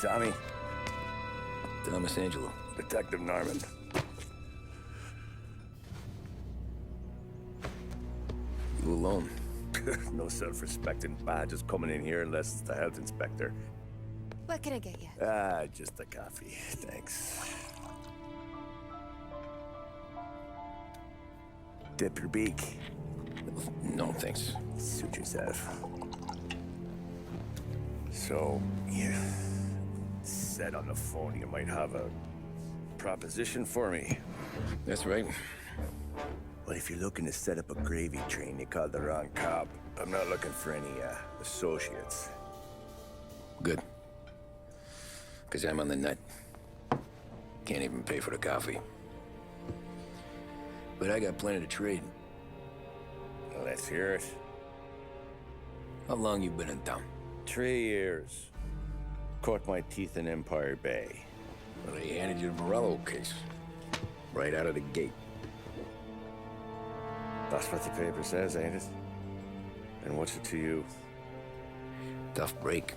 Tommy. Thomas Angelo. Detective Norman. You alone? No self-respecting badges coming in here unless it's the health inspector. What can I get you? Just a coffee, thanks. Dip your beak. No, thanks. Suit yourself. So, you said on the phone you might have a proposition for me. That's right. Well, if you're looking to set up a gravy train, you called the wrong cop. I'm not looking for any, associates. Good. Because I'm on the nut. Can't even pay for the coffee. But I got plenty to trade. Let's hear it. How long you been in town? 3 years. Caught my teeth in Empire Bay. Well, they handed you the Morello case. Right out of the gate. That's what the paper says, ain't it? And what's it to you? Tough break.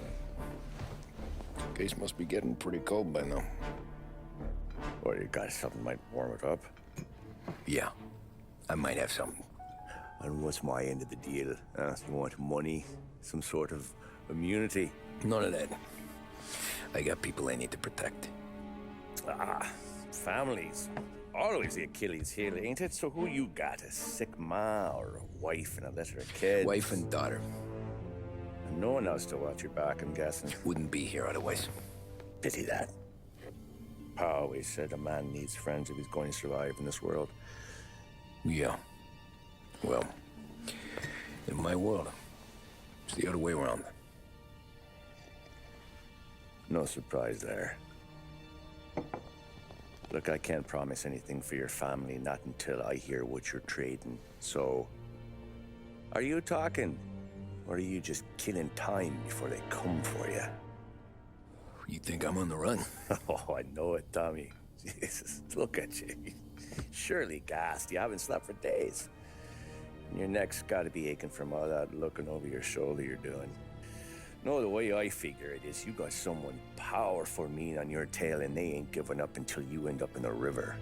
Case must be getting pretty cold by now. Or you got something might warm it up? Yeah, I might have something. And what's my end of the deal? You want money? Some sort of immunity? None of that. I got people I need to protect. Families. Always the Achilles heel, ain't it? So who you got? A sick ma or a wife and a litter of kids? Wife and daughter. And no one else to watch your back, I'm guessing. Wouldn't be here otherwise. Pity that. Pa always said a man needs friends if he's going to survive in this world. Yeah. Well, in my world, it's the other way around. No surprise there. Look, I can't promise anything for your family, not until I hear what you're trading. So, are you talking? Or are you just killing time before they come for you? You think I'm on the run? Oh, I know it, Tommy. Jesus, look at you. Surely gassed. You haven't slept for days. And your neck's got to be aching from all that looking over your shoulder you're doing. No, the way I figure it is you got someone powerful mean on your tail and they ain't giving up until you end up in the river.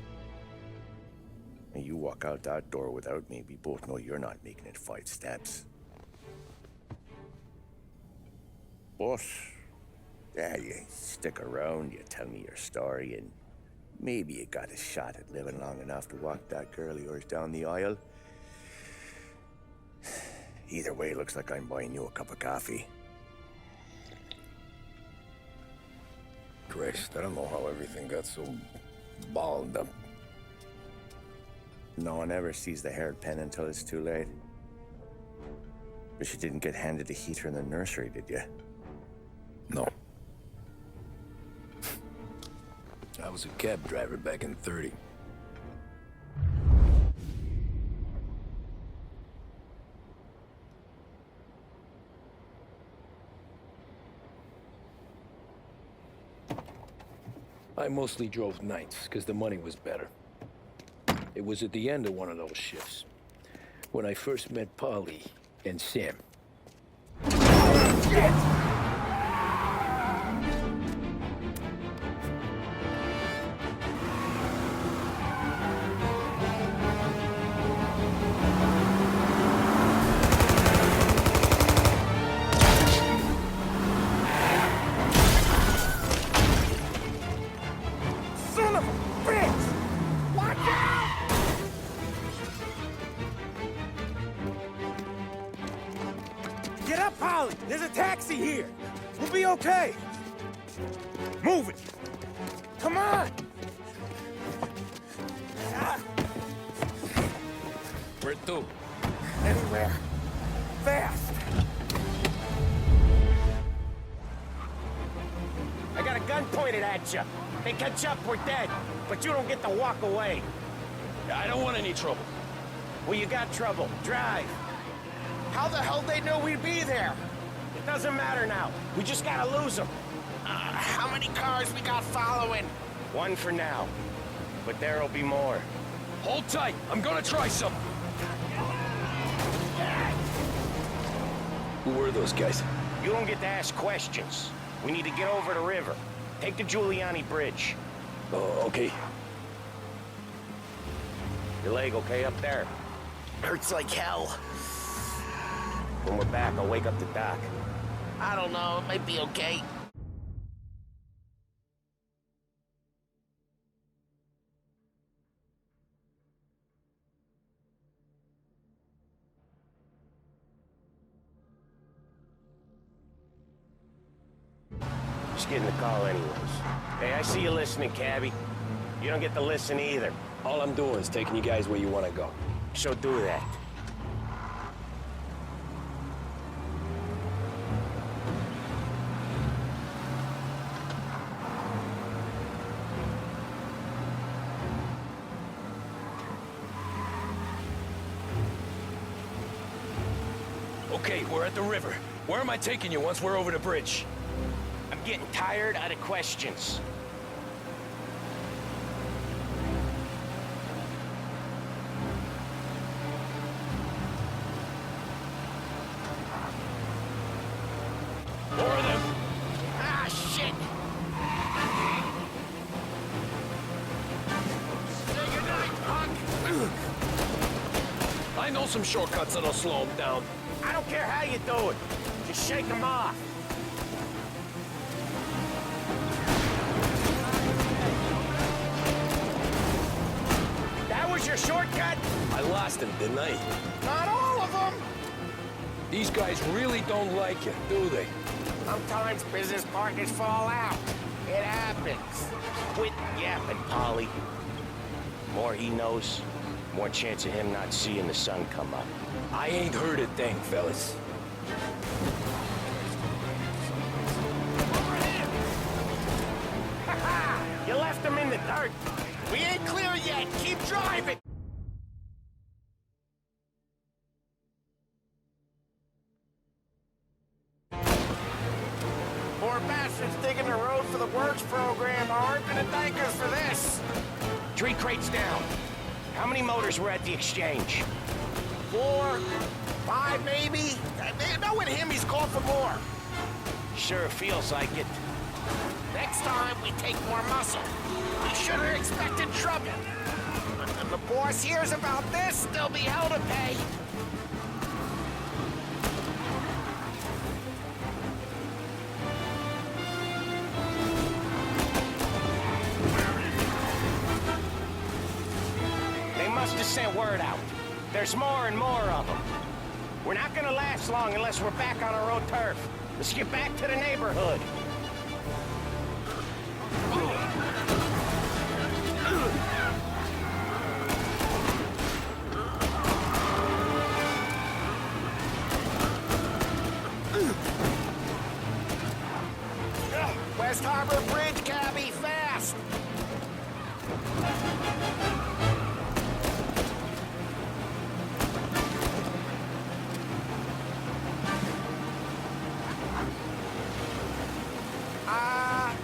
And you walk out that door without me, we both know you're not making it 5 steps. But, yeah, you stick around, you tell me your story, and maybe you got a shot at living long enough to walk that girl of yours down the aisle. Either way, it looks like I'm buying you a cup of coffee. Christ, I don't know how everything got so balled up. No one ever sees the haired pen until it's too late. But you didn't get handed a heater in the nursery, did you? No. I was a cab driver back in '30. I mostly drove nights, because the money was better. It was at the end of one of those shifts, when I first met Polly and Sam. Shit! Get up, Polly! There's a taxi here! We'll be okay! Move it! Come on! Where to? Anywhere. Fast! I got a gun pointed at you. They catch up, we're dead. But you don't get to walk away. I don't want any trouble. Well, you got trouble. Drive. How the hell they know we'd be there? It doesn't matter now. We just gotta lose them. How many cars we got following? One for now. But there'll be more. Hold tight. I'm gonna try something. Who were those guys? You don't get to ask questions. We need to get over the river. Take the Giuliani Bridge. Oh, okay. Your leg okay up there? Hurts like hell. When we're back, I'll wake up the doc. I don't know, it might be okay. Just getting the call anyways. Hey, I see you listening, cabbie. You don't get to listen either. All I'm doing is taking you guys where you want to go. So do that. Okay, we're at the river. Where am I taking you once we're over the bridge? I'm getting tired of the questions. More of them. Ah, shit! Say goodnight, punk! I know some shortcuts that'll slow them down. I don't care how you do it. Just shake them off. That was your shortcut? I lost him, didn't I? Not all of them. These guys really don't like you, do they? Sometimes business partners fall out. It happens. Quit yapping, Polly. More he knows, more chance of him not seeing the sun come up. I ain't heard a thing, fellas. You left him in the dirt. We ain't clear yet, keep driving! Poor bastards digging the road for the works program aren't gonna thank us for this. 3 crates down. How many motors were at the exchange? 4, 5 maybe? Knowing him, he's called for more. Sure feels like it. Next time, we take more muscle. We should have expected trouble. When the boss hears about this, there'll be hell to pay. They must have sent word out. There's more and more of them. We're not gonna last long unless we're back on our own turf. Let's get back to the neighborhood. West Harbor Bridge, cabbie, fast!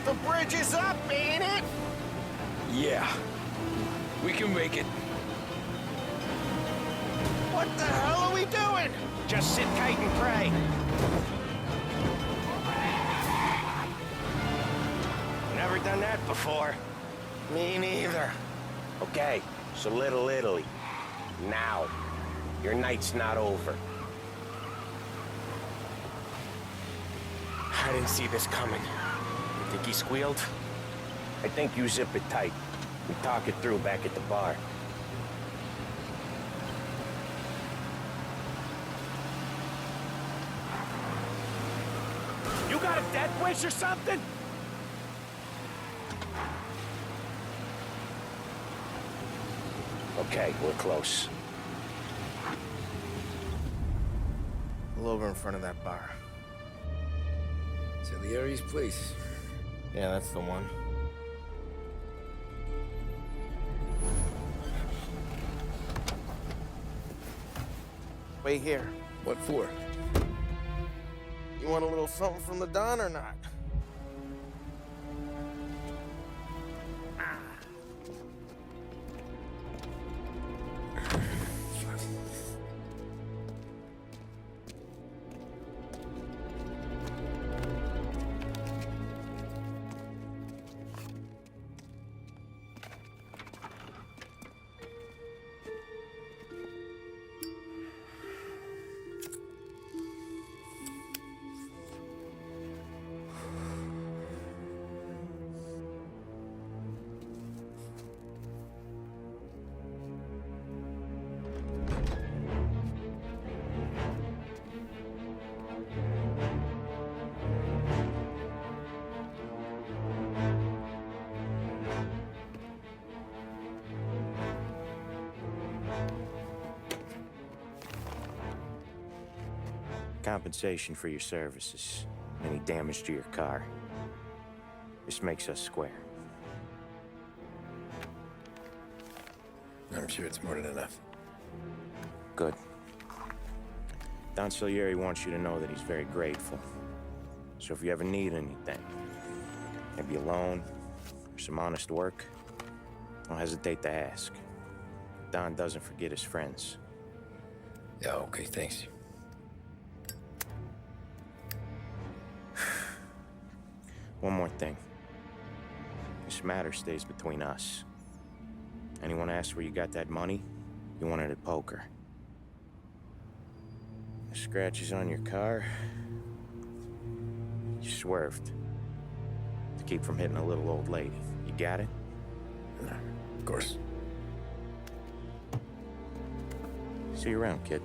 The bridge is up, ain't it? Yeah. We can make it. What the hell are we doing? Just sit tight and pray. Never done that before. Me neither. Okay, so Little Italy. Now. Your night's not over. I didn't see this coming. You think he squealed? I think you zip it tight. We talk it through back at the bar. You got a death wish or something? Okay, we're close. Pull over in front of that bar. Salieri's place. Yeah, that's the one. Wait here. What for? You want a little something from the Don or not? Compensation for your services. Any damage to your car. This makes us square. I'm sure it's more than enough. Good. Don Salieri wants you to know that he's very grateful. So if you ever need anything, maybe a loan or some honest work, don't hesitate to ask. Don doesn't forget his friends. Yeah, okay, thanks. One more thing. This matter stays between us. Anyone asks where you got that money, you won it at poker. The scratches on your car, you swerved to keep from hitting a little old lady. You got it? Of course. See you around, kid.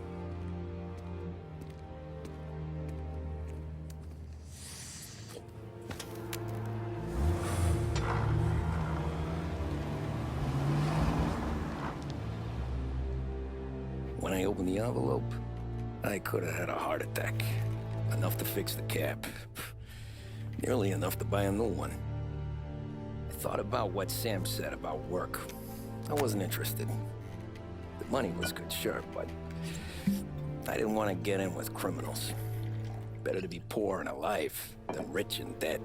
When I opened the envelope, I could have had a heart attack. Enough to fix the cap. Nearly enough to buy a new one. I thought about what Sam said about work. I wasn't interested. The money was good, sure, but I didn't want to get in with criminals. Better to be poor and alive than rich and dead.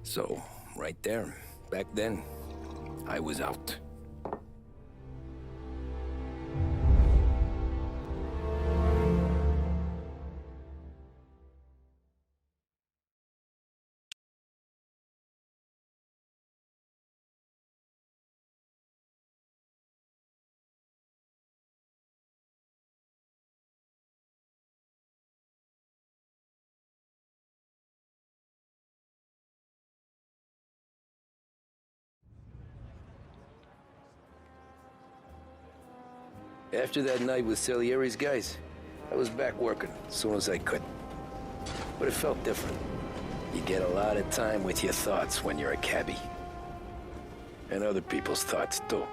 So, right there, back then, I was out. After that night with Salieri's guys, I was back working as soon as I could. But it felt different. You get a lot of time with your thoughts when you're a cabbie. And other people's thoughts, too.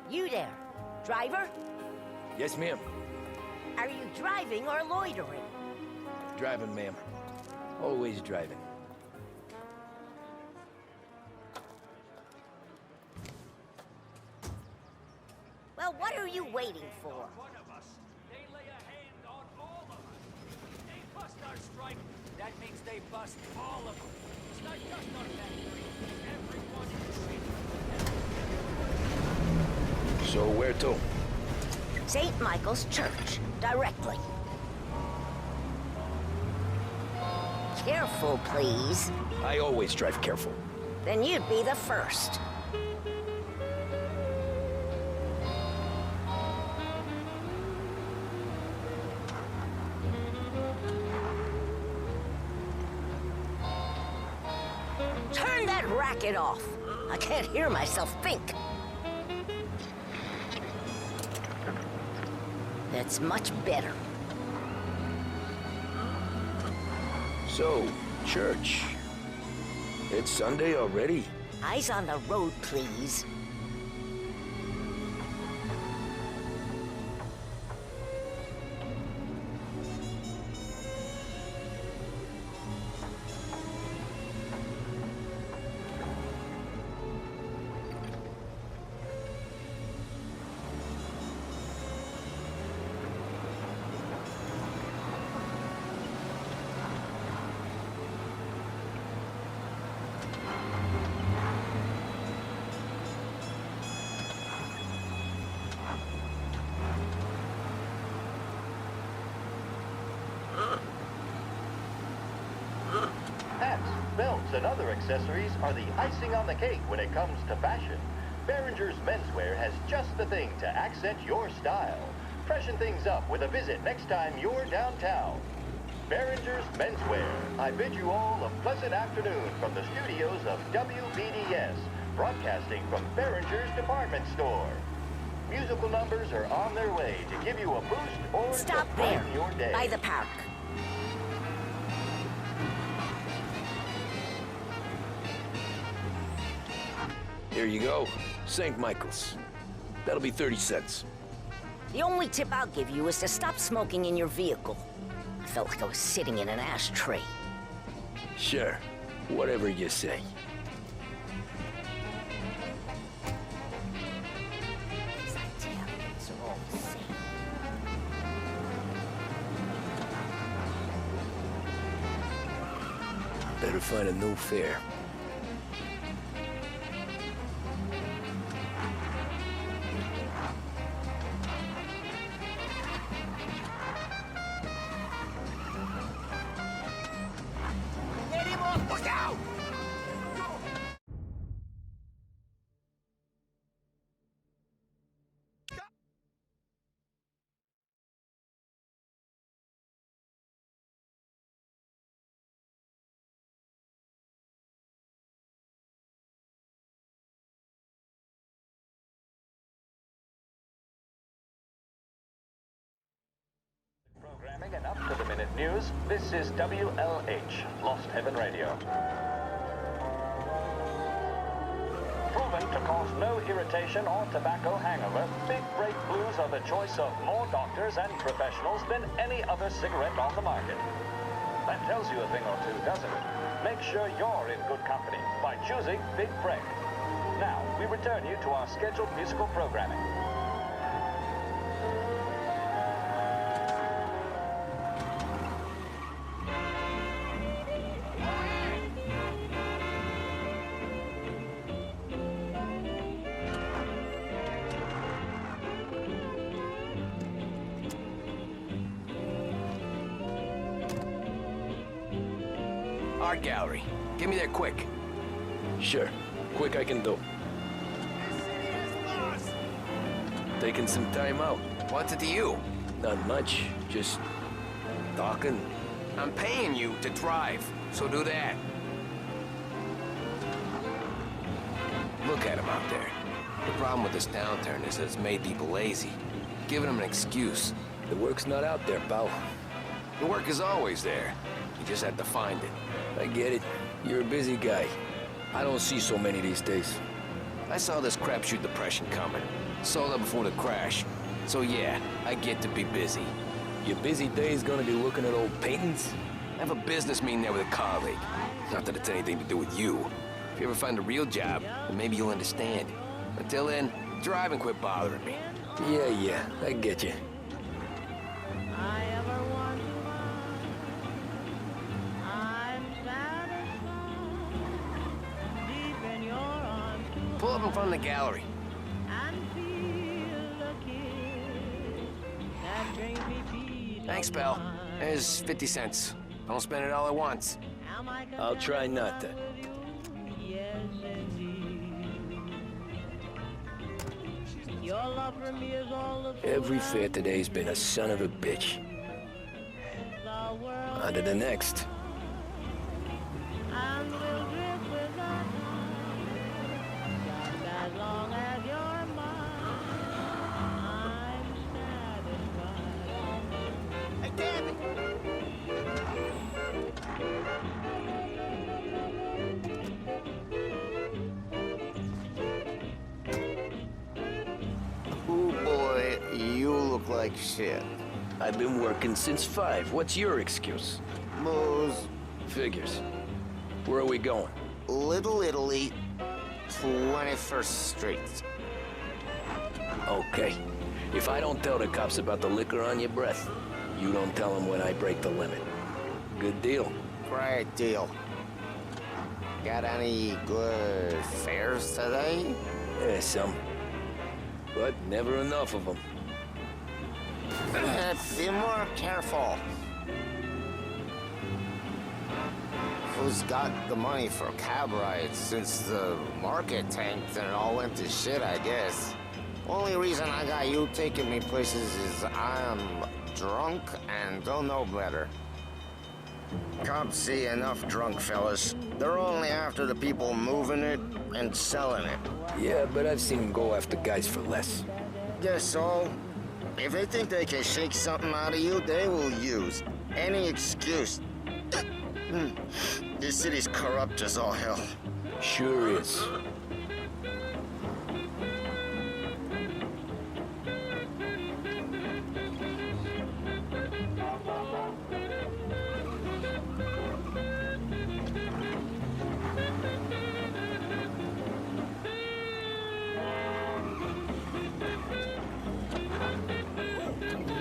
You there, driver? Yes, ma'am. Are you driving or loitering? Driving, ma'am. Always driving. Well, what are you waiting for? One of us. They lay a hand on all of us. They bust our strike. That means they bust all of them. It's not just our factory. Everyone in the city. So where to? St. Michael's Church, directly. Careful, please. I always drive careful. Then you'd be the first. Turn that racket off. I can't hear myself think. That's much better. So, church. It's Sunday already? Eyes on the road, please. Hats, belts, and other accessories are the icing on the cake when it comes to fashion. Behringer's Menswear has just the thing to accent your style. Freshen things up with a visit next time you're downtown. Behringer's Menswear. I bid you all a pleasant afternoon from the studios of WBDS, broadcasting from Behringer's department store. Musical numbers are on their way to give you a boost or Stop to there, brighten your day. by the park. Here you go. St. Michael's. That'll be 30 cents. The only tip I'll give you is to stop smoking in your vehicle. I felt like I was sitting in an ashtray. Sure. Whatever you say. These Italians are all the same. Better find a new fare. Look out! Programming and up-to-the-minute news, this is WLH, Lost Heaven Radio. Proven to cause no irritation or tobacco hangover, Big Break Blues are the choice of more doctors and professionals than any other cigarette on the market. That tells you a thing or two, doesn't it? Make sure you're in good company by choosing Big Break. Now, we return you to our scheduled musical programming. Art gallery. Get me there quick. Sure. Quick I can do. Taking some time out. What's it to you? Not much. Just talking. I'm paying you to drive, so do that. Look at him out there. The problem with this downturn is that it's made people lazy, giving them an excuse. The work's not out there, pal. The work is always there. You just have to find it. I get it. You're a busy guy. I don't see so many these days. I saw this crapshoot depression coming. Sold up before the crash. So yeah, I get to be busy. Your busy day's gonna be looking at old paintings? I have a business meeting there with a colleague. Not that it's anything to do with you. If you ever find a real job, then maybe you'll understand. Until then, drive and quit bothering me. Yeah, I get you. Pull up in front of the gallery. Thanks, pal. There's 50 cents. Don't spend it all at once. I'll try not to. Every fair today's been a son of a bitch. On to the next. Oh boy, you look like shit. I've been working since 5. What's your excuse? Booze. Figures. Where are we going? Little Italy, 21st Street. Okay. If I don't tell the cops about the liquor on your breath, you don't tell them when I break the limit. Good deal. Great deal. Got any good fares today? Yeah, some. But never enough of them. Be more careful. Who's got the money for cab rides since the market tanked and it all went to shit, I guess. Only reason I got you taking me places is I'm drunk and don't know better. Cops see enough drunk fellas. They're only after the people moving it and selling it. Yeah, but I've seen them go after guys for less. Guess so. If they think they can shake something out of you, they will use any excuse. This city's corrupt as all hell. Sure is.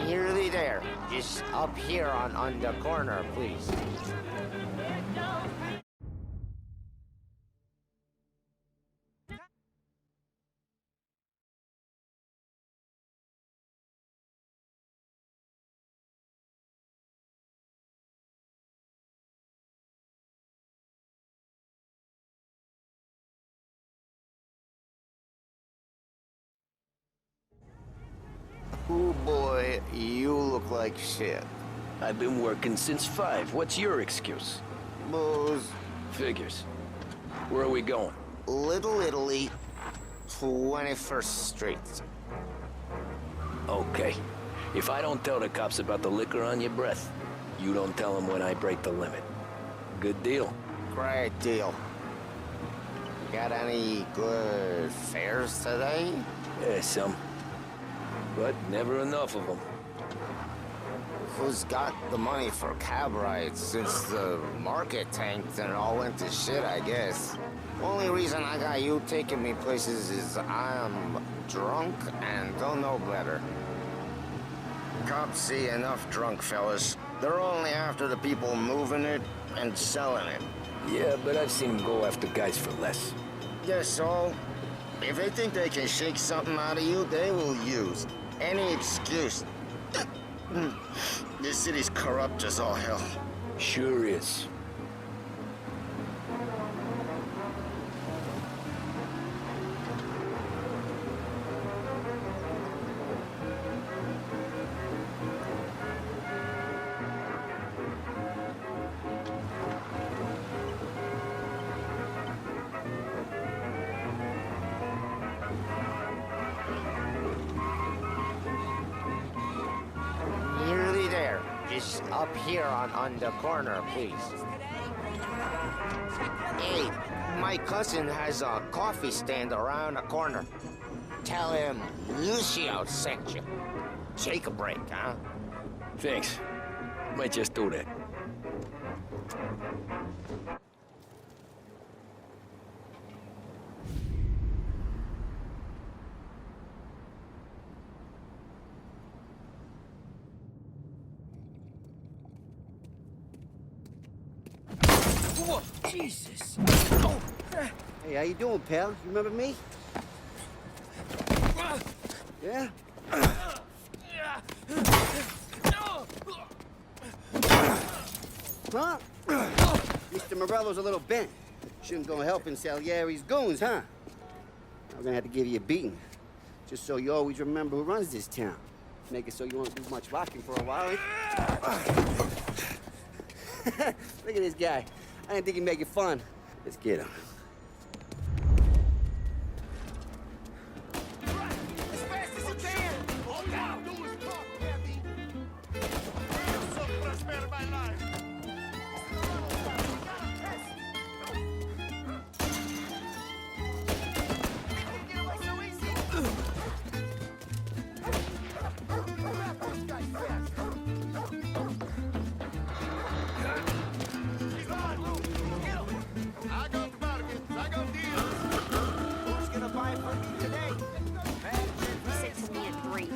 Nearly there. Just up here on the corner, please. Ooh, boy, you look like shit. I've been working since 5. What's your excuse? Booze. Figures. Where are we going? Little Italy, 21st Street. Okay. If I don't tell the cops about the liquor on your breath, you don't tell them when I break the limit. Good deal. Great deal. Got any good fares today? Yeah, some. But never enough of them. Who's got the money for cab rides since the market tanked and it all went to shit, I guess? Only reason I got you taking me places is I'm drunk and don't know better. Cops see enough drunk fellas. They're only after the people moving it and selling it. Yeah, but I've seen them go after guys for less. Guess so. If they think they can shake something out of you, they will use any excuse. This city's corrupt as all hell. Sure is. Nearly there. Just up here on the corner, please. Hey, my cousin has a coffee stand around the corner. Tell him Lucio sent you. Take a break, huh? Thanks. Might just do that. Whoa, Jesus! Hey, how you doing, pal? You remember me? Yeah? Huh? Mr. Morello's a little bent. Shouldn't go helping Salieri's goons, huh? I'm gonna have to give you a beating. Just so you always remember who runs this town. Make it so you won't do much rocking for a while. Look at this guy. I didn't think he'd make it fun. Let's get him. As fast as you can! All you gotta do is talk, Kathy! So spare my life! Get away so easy! Grab this guy fast! He's on! Get him! I got the bargains, I got deals! Who's gonna buy it from me today? He said to me at 3.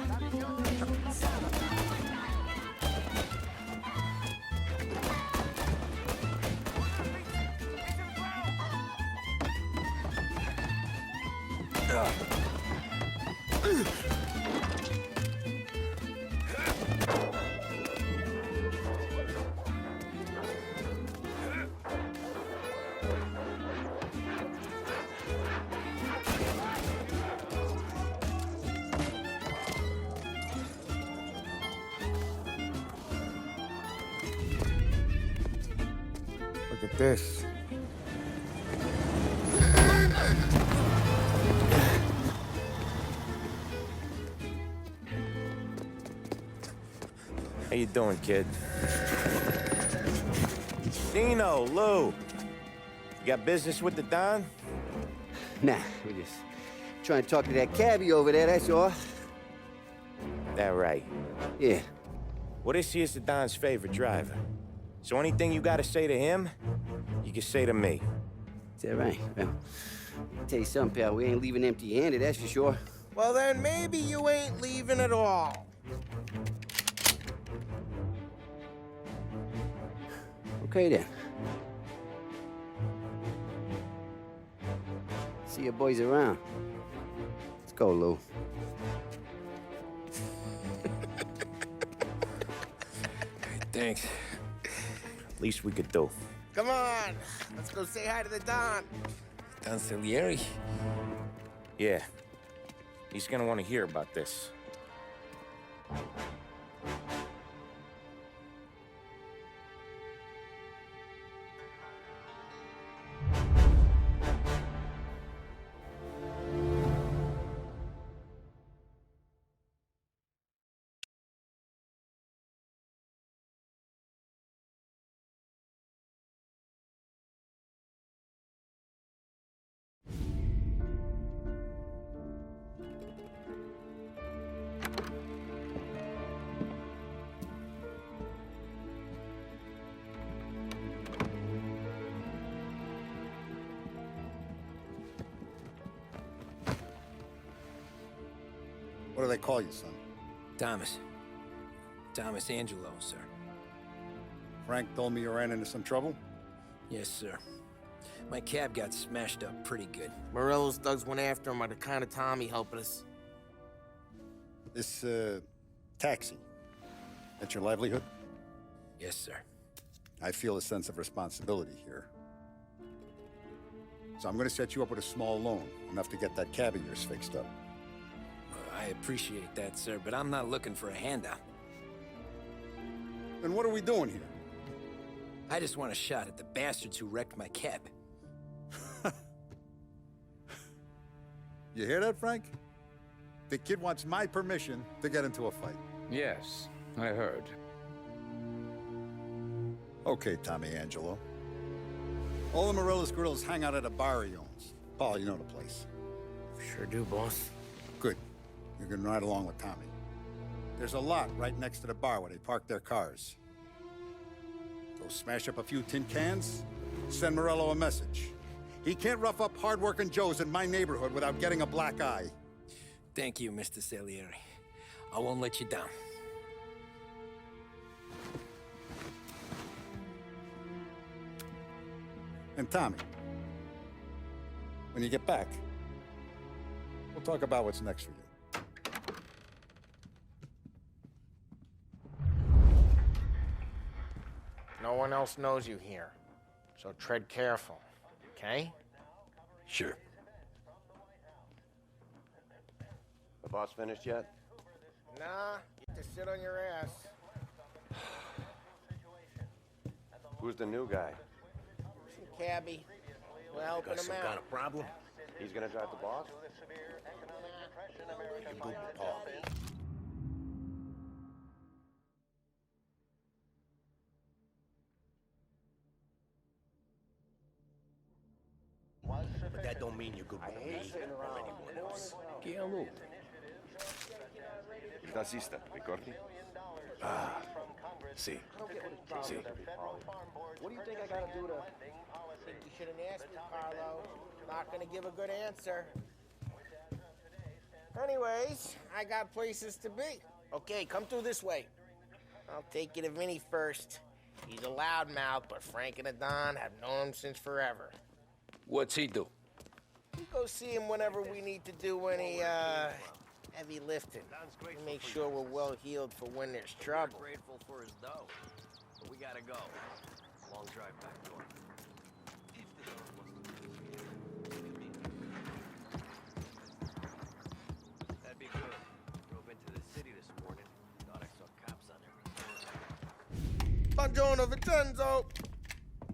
Look at this. How you doing, kid? Dino, Lou. You got business with the Don? Nah, we're just trying to talk to that cabbie over there, that's all. That right. Yeah. Well, this here's the Don's favorite driver. So anything you gotta say to him, you can say to me. Is that right? Well, I'll tell you something, pal. We ain't leaving empty-handed, that's for sure. Well, then maybe you ain't leaving at all. Okay, then. See your boys around. Let's go, Lou. Thanks. Least we could do. Come on, let's go say hi to the Don. Don Salieri? Yeah. He's gonna want to hear about this. What do they call you, son? Thomas. Thomas Angelo, sir. Frank told me you ran into some trouble? Yes, sir. My cab got smashed up pretty good. Morello's thugs went after him by the kind of Tommy helping us. This, taxi. That's your livelihood? Yes, sir. I feel a sense of responsibility here. So I'm gonna set you up with a small loan, enough to get that cab of yours fixed up. I appreciate that, sir, but I'm not looking for a handout. Then what are we doing here? I just want a shot at the bastards who wrecked my cab. You hear that, Frank? The kid wants my permission to get into a fight. Yes, I heard. Okay, Tommy Angelo. All the Morello's grills hang out at a bar he owns. Paul, you know the place. Sure do, boss. Good. You can ride along with Tommy. There's a lot right next to the bar where they park their cars. Go smash up a few tin cans, send Morello a message. He can't rough up hard-working Joes in my neighborhood without getting a black eye. Thank you, Mr. Salieri. I won't let you down. And Tommy, when you get back, we'll talk about what's next for you. No one else knows you here, so tread careful, okay? Sure. The boss finished yet? Nah, you just sit on your ass. Who's the new guy? Some cabbie. We're helping him out. Got a problem? He's gonna drive the boss? Good with Paul. But that don't mean you're good with me or anyone else. Che è lui? Il tassista, ricordi? Ah, sì. Sì. What do you think I gotta do to... I think you shouldn't ask me, Carlo. Not gonna give a good answer. Anyways, I got places to be. Okay, come through this way. I'll take you to Vinny first. He's a loudmouth, but Frank and the Don have known him since forever. What's he do? We go see him whenever we need to do any, heavy lifting. We make sure we're well healed for when there's trouble. Grateful for his dough. But we gotta go. Long drive back door. That'd be good. Drove into the city this morning. Thought I saw cops on every corner. Buongiorno, Vincenzo.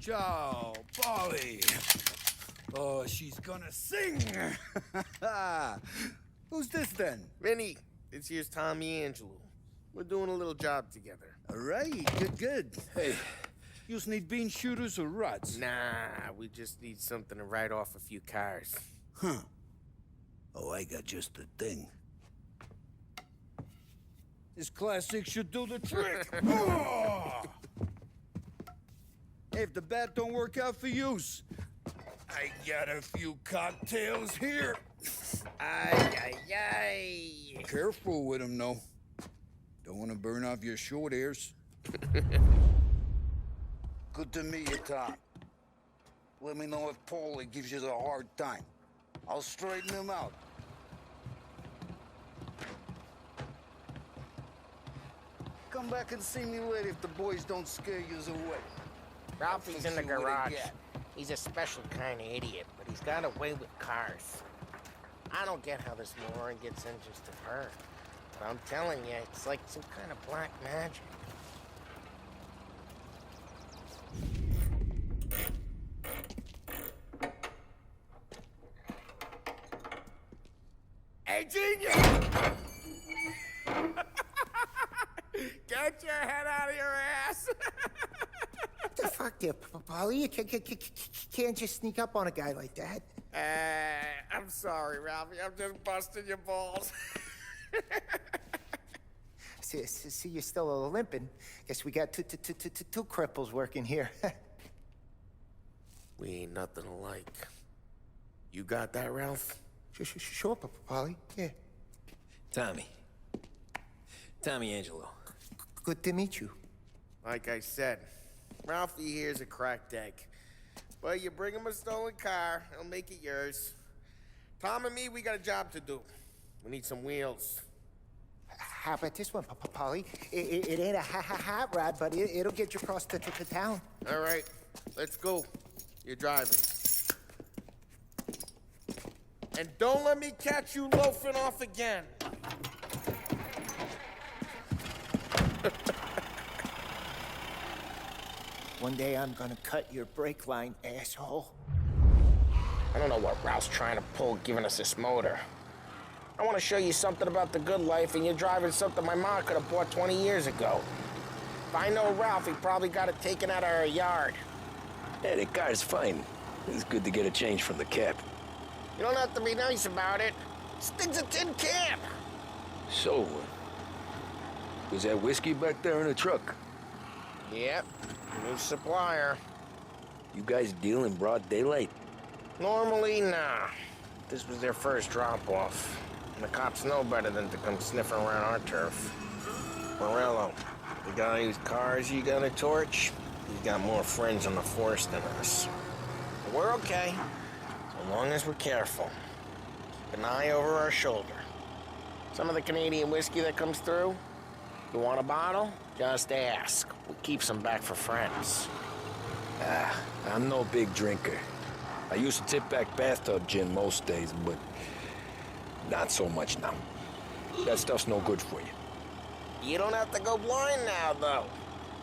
Ciao, Polly. Oh, she's gonna sing. Who's this then? Vinny, this here's Tommy Angelo. We're doing a little job together. All right, good. Hey, you need bean shooters or rods? Nah, we just need something to write off a few cars. Huh. Oh, I got just the thing. This classic should do the trick. Oh! Hey, if the bat don't work out for yous, I got a few cocktails here. Ay. Careful with them, though. Don't want to burn off your short hairs. Good to meet you, Tom. Let me know if Paulie gives you a hard time. I'll straighten him out. Come back and see me later if the boys don't scare yous away. Ralphie's in the See what I garage. get. He's a special kind of idiot, but he's got a way with cars. I don't get how this moron gets engines to burn. But I'm telling you, it's like some kind of black magic. Hey, genius! Get your head out of your ass! What the fuck there, Polly? You can't just sneak up on a guy like that. I'm sorry, Ralphie. I'm just busting your balls. See, you're still limping. Guess we got two cripples working here. We ain't nothing alike. You got that, Ralph? Sure, Polly. Yeah. Tommy Angelo. Good to meet you. Like I said, Ralphie here's a cracked egg. But you bring him a stolen car, he'll make it yours. Tom and me, we got a job to do. We need some wheels. How about this one, Polly? It ain't a hot rod, but it'll get you across to town. All right, let's go. You're driving. And don't let me catch you loafing off again. One day I'm gonna cut your brake line, asshole. I don't know what Ralph's trying to pull giving us this motor. I want to show you something about the good life, and you're driving something my mom could have bought 20 years ago. If I know Ralph, he probably got it taken out of our yard. Yeah, the car's fine. It's good to get a change from the cap. You don't have to be nice about it. This thing's a tin can. So, was that whiskey back there in the truck? Yep, new supplier. You guys deal in broad daylight? Normally, nah. This was their first drop-off. And the cops know better than to come sniffing around our turf. Morello, the guy whose cars you got a torch, he's got more friends on the force than us. But we're okay, so long as we're careful. Keep an eye over our shoulder. Some of the Canadian whiskey that comes through, you want a bottle? Just ask. We keep some back for friends. I'm no big drinker. I used to tip back bathtub gin most days, but not so much now. That stuff's no good for you. You don't have to go blind now, though.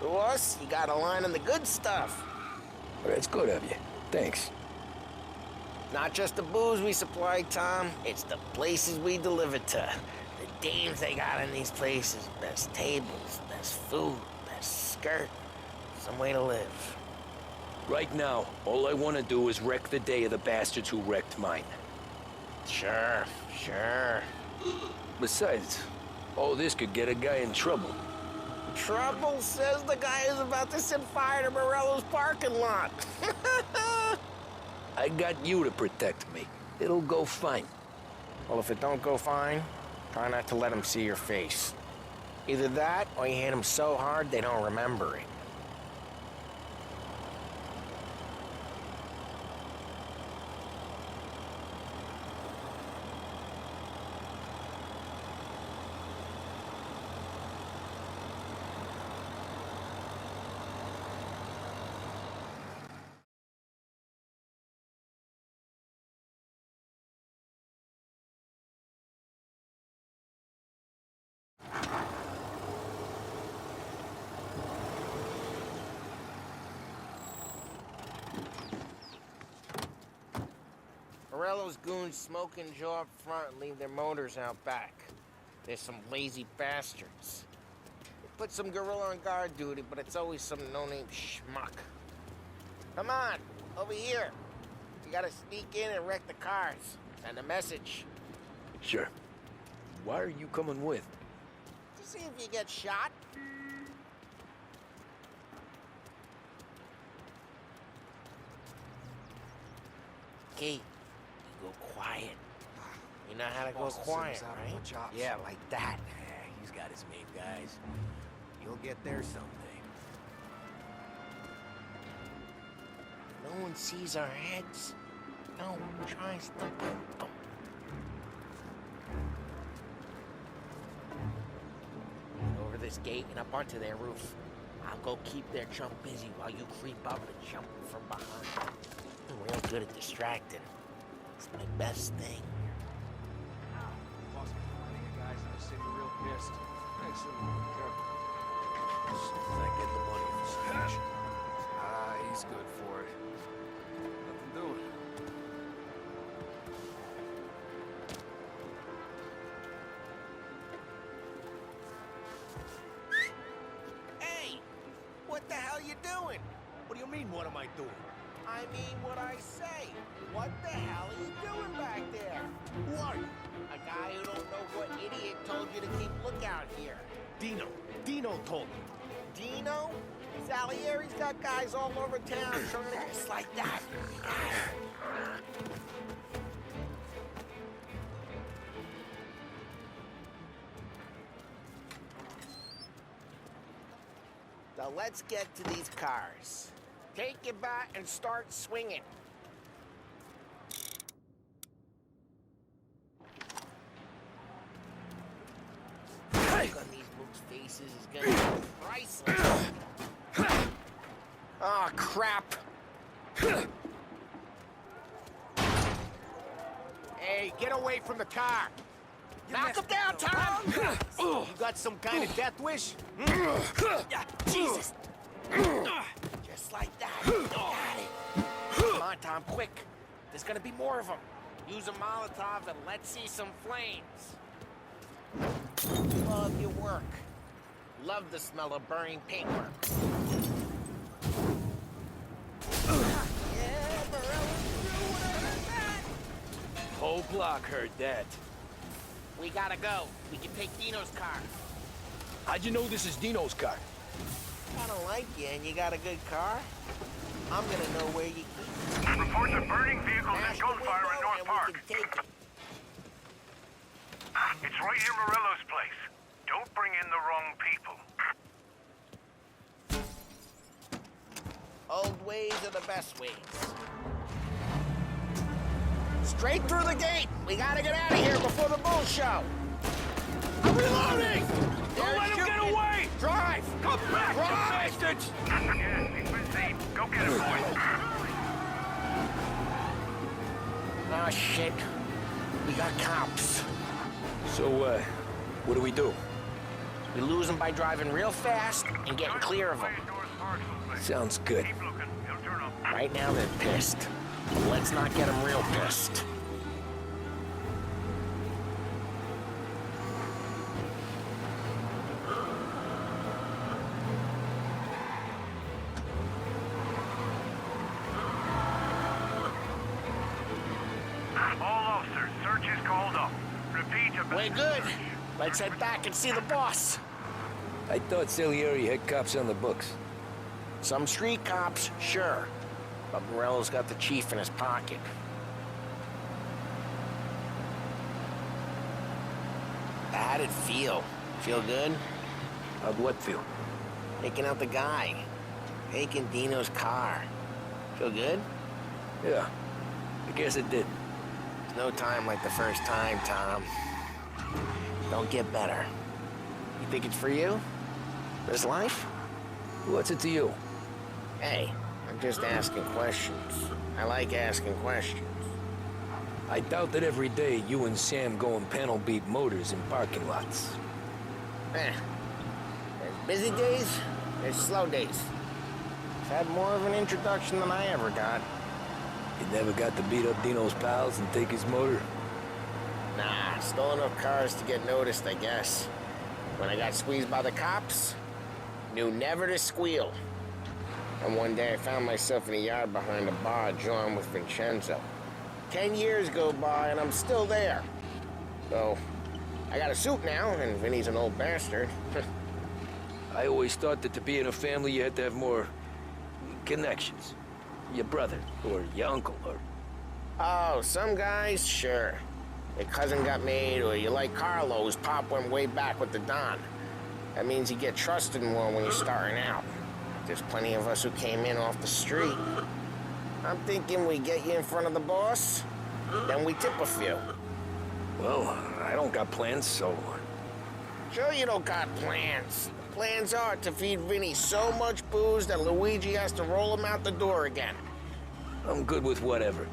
To us, you got a line on the good stuff. That's good of you. Thanks. Not just the booze we supply, Tom. It's the places we deliver to. The dames they got in these places. Best tables, best food, best skirt. Some way to live. Right now, all I want to do is wreck the day of the bastards who wrecked mine. Sure. Besides, all this could get a guy in trouble. Trouble says the guy is about to set fire to Morello's parking lot. I got you to protect me. It'll go fine. Well, if it don't go fine, try not to let them see your face. Either that, or you hit them so hard they don't remember it. Morello's goons smoke and Joe up front and leave their motors out back. They're some lazy bastards. They put some gorilla on guard duty, but it's always some no-name schmuck. Come on, over here. You gotta sneak in and wreck the cars. Send a message. Sure. Why are you coming with? To see if you get shot. Kate, you go quiet. You know how to go quiet, right? Yeah, like that. Yeah, he's got his main guys. You'll get there someday. No one sees our heads. No, try something. Over this gate and up onto their roof. I'll go keep their chump busy while you creep up and jump from behind. I'm real good at distracting. It's my best thing. Boss finding a guy's in the city real pissed. Thanks for being careful. As soon as I get the money for Smash. He's good for it. Nothing doing. Hey! What the hell you doing? What do you mean, what am I doing? I mean what I say. What the hell are you doing back there? Who are you? A guy who don't know what idiot told you to keep lookout here. Dino. Dino told me. Dino? Salieri's got guys all over town trying to just like that. So let's get to these cars. Take your bat and start swinging. Look on these folks' faces is gonna be priceless. Oh, crap. Hey, get away from the car! Knock him down, Tom! You got some kind of death wish? Jesus! Just like that. Got it. Come on, Tom, quick. There's gonna be more of them. Use a Molotov and let's see some flames. Love your work. Love the smell of burning paintwork. Yeah, Morello's through when I heard that. Whole block heard that. We gotta go. We can take Dino's car. How'd you know this is Dino's car? I don't like you and you got a good car. I'm gonna know where you keep it. Reports of burning vehicles and gunfire in North Park. Take it. It's right near Morello's place. Don't bring in the wrong people. Old ways are the best ways. Straight through the gate. We gotta get out of here before the bull show. I'm reloading! Don't let him get away! Drive! Come back, Drive! you bastards! Yeah, he's been seen. Go get him, boys. Oh, shit. We got cops. So, what do we do? We lose them by driving real fast and getting clear of them. Sounds good. Keep looking. He'll turn up. Right now, they're pissed. But let's not get them real pissed. All officers, search is called up. Repeat your We're good. Let's head back and see the boss. I thought Salieri had cops on the books. Some street cops, sure. But Morello's got the chief in his pocket. How'd it feel? Feel good? How'd what feel? Taking out the guy. Taking Dino's car. Feel good? Yeah, I guess it did. There's no time like the first time, Tom. Don't get better. You think it's for you? This life? What's it to you? Hey, I'm just asking questions. I like asking questions. I doubt that every day you and Sam go and panel beat motors in parking lots. There's busy days, there's slow days. I've had more of an introduction than I ever got. You never got to beat up Dino's pals and take his motor? Nah, stole enough cars to get noticed, I guess. When I got squeezed by the cops, knew never to squeal. And one day I found myself in a yard behind a bar drawing with Vincenzo. 10 years go by and I'm still there. So, I got a suit now, and Vinny's an old bastard. I always thought that to be in a family you had to have more connections. Your brother, or your uncle, or... Oh, some guys, sure. Your cousin got made, or you like Carlos, Pop went way back with the Don. That means you get trusted more when you're starting out. There's plenty of us who came in off the street. I'm thinking we get you in front of the boss, then we tip a few. Well, I don't got plans, so... Sure you don't got plans. Plans are to feed Vinny so much booze that Luigi has to roll him out the door again. I'm good with whatever.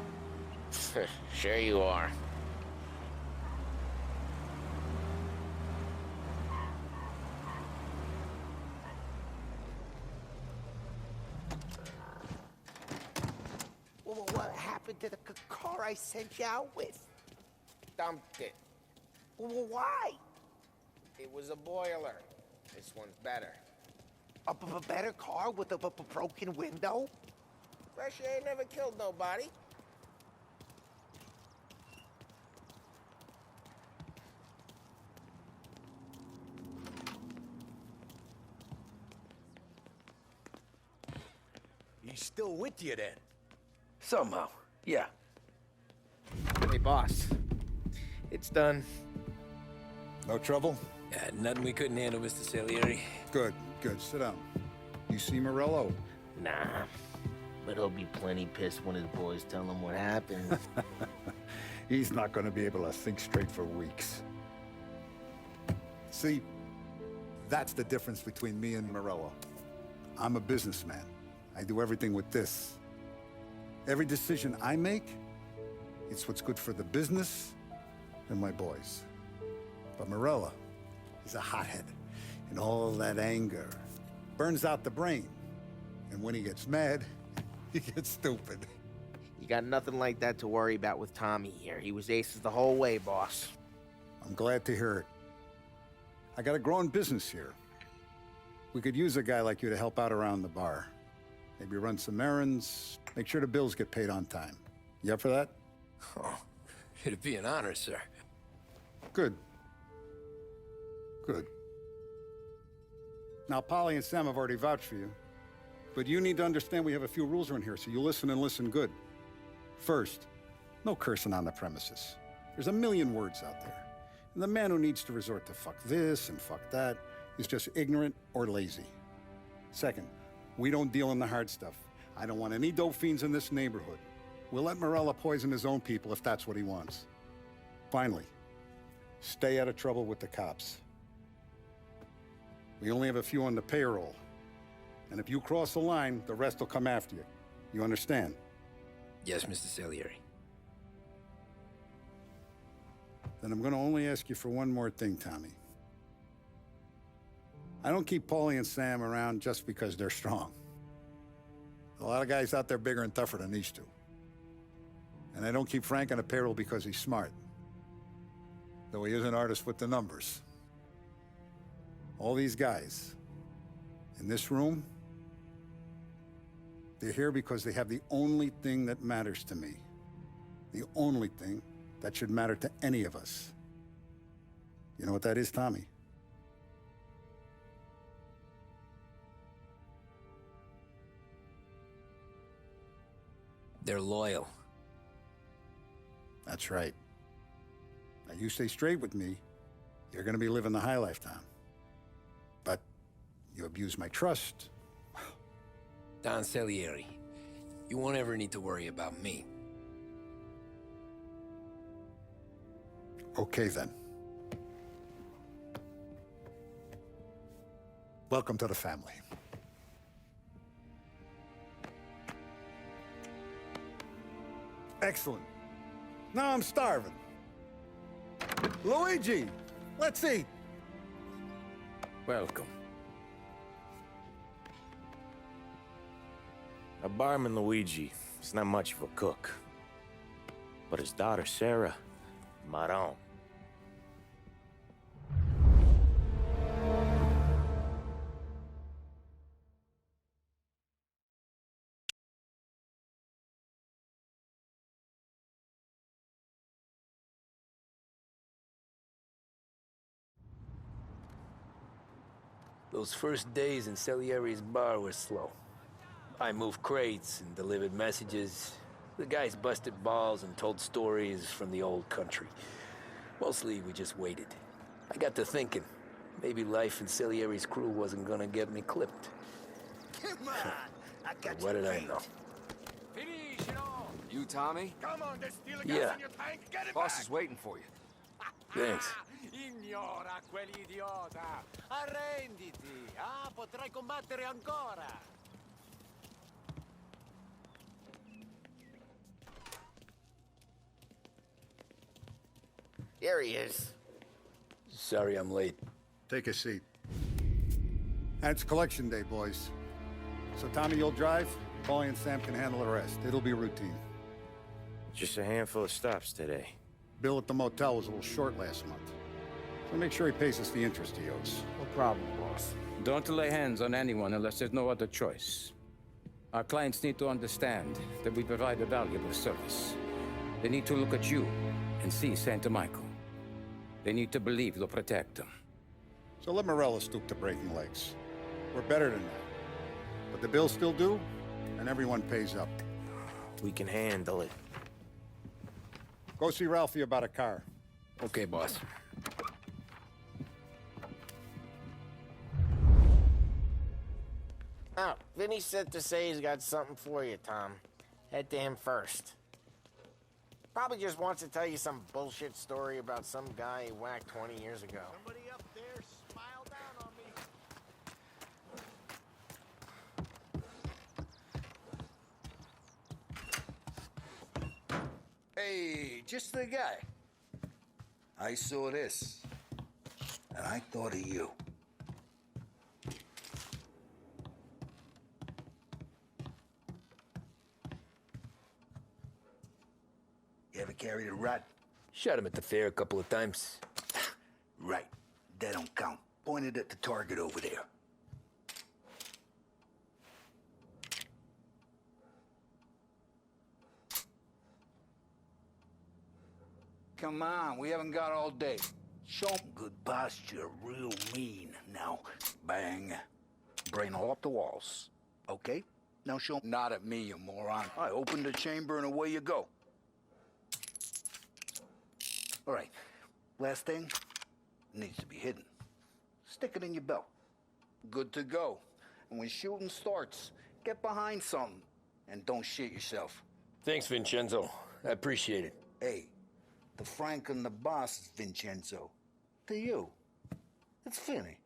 Sure you are. Well, what happened to the car I sent you out with? Dumped it. Well, why? It was a boiler. This one's better. A better car with a broken window? Fresh air never killed nobody. He's still with you then? Somehow, yeah. Hey, boss. It's done. No trouble? Nothing we couldn't handle, Mr. Salieri. Good, good. Sit down. You see Morello? Nah. But he'll be plenty pissed when his boys tell him what happened. He's not going to be able to think straight for weeks. See, that's the difference between me and Morello. I'm a businessman. I do everything with this. Every decision I make, it's what's good for the business and my boys. But Morello, he's a hothead. And all that anger burns out the brain. And when he gets mad, he gets stupid. You got nothing like that to worry about with Tommy here. He was aces the whole way, boss. I'm glad to hear it. I got a growing business here. We could use a guy like you to help out around the bar. Maybe run some errands, make sure the bills get paid on time. You up for that? Oh, it'd be an honor, sir. Good. Good. Now, Polly and Sam have already vouched for you. But you need to understand we have a few rules around here, so you listen and listen good. First, no cursing on the premises. There's a million words out there. And the man who needs to resort to fuck this and fuck that is just ignorant or lazy. Second, we don't deal in the hard stuff. I don't want any dope fiends in this neighborhood. We'll let Morello poison his own people if that's what he wants. Finally, stay out of trouble with the cops. We only have a few on the payroll. And if you cross the line, the rest will come after you. You understand? Yes, Mr. Salieri. Then I'm going to only ask you for one more thing, Tommy. I don't keep Paulie and Sam around just because they're strong. A lot of guys out there bigger and tougher than these two. And I don't keep Frank on the payroll because he's smart. Though he is an artist with the numbers. All these guys in this room, they're here because they have the only thing that matters to me. The only thing that should matter to any of us. You know what that is, Tommy? They're loyal. That's right. Now, you stay straight with me, you're gonna be living the high life, Tom. But you abuse my trust. Don Salieri, you won't ever need to worry about me. Okay, then. Welcome to the family. Excellent. Now I'm starving. Luigi, let's eat. Welcome. A barman, Luigi. He's not much of a cook. But his daughter, Sarah, Maron. Those first days in Salieri's bar were slow. I moved crates and delivered messages. The guys busted balls and told stories from the old country. Mostly, we just waited. I got to thinking, maybe life in Salieri's crew wasn't gonna get me clipped. Come on, I got What did I know? You, Tommy? Come on, there's still a Yeah. gas in your tank. Get it Boss back. is waiting for you. Thanks. Ignora quell'idiota! Arrenditi! Ah, potrai combattere ancora! Here he is. Sorry I'm late. Take a seat. And it's collection day, boys. So Tommy, you'll drive. Paulie and Sam can handle the rest. It'll be routine. Just a handful of stops today. Bill at the motel was a little short last month. So make sure he pays us the interest he owes. No problem, boss. Don't lay hands on anyone unless there's no other choice. Our clients need to understand that we provide a valuable service. They need to look at you and see Santa Michael. They need to believe you'll protect them. So let Morella stoop to breaking legs. We're better than that. But the bill's still due, and everyone pays up. We can handle it. Go see Ralphie about a car. Okay, boss. Oh, Vinny said to say he's got something for you, Tom. Head to him first. Probably just wants to tell you some bullshit story about some guy he whacked 20 years ago. Somebody up there smile down on me. Hey, just the guy. I saw this, and I thought of you. You ever carried a rat? Shot him at the fair a couple of times. Right. That don't count. Pointed at the target over there. Come on, we haven't got all day. Show 'em good posture, real mean. Now, bang. Brain all up the walls. Okay? Now show 'em. Not at me, you moron. I opened the chamber and away you go. All right. Last thing. Needs to be hidden. Stick it in your belt. Good to go. And when shooting starts, get behind something. And don't shit yourself. Thanks, Vincenzo. I appreciate it. Hey, the Frank and the boss is Vincenzo. To you, it's Finny.